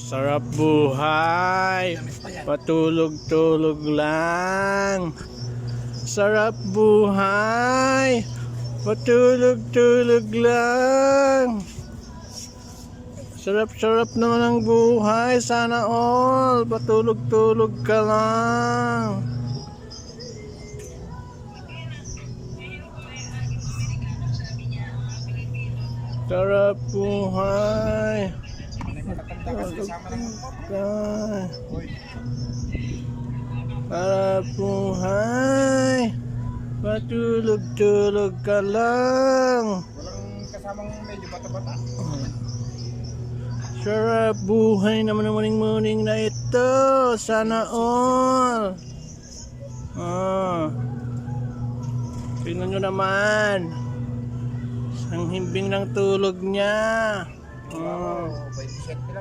Sarap buhay, patulog-tulog lang. Sarap buhay, patulog-tulog lang. Sarap-sarap naman ang buhay, sana all, patulog-tulog ka lang. Sarap buhay. Sarap buhay. Patulog-tulog ka lang. Walang kasamang medyo bata-bata. Sarap buhay naman ang morning na ito. Sana all. Tingnan nyo naman. Ang himbing ng tulog niya. Wow, 27 lang.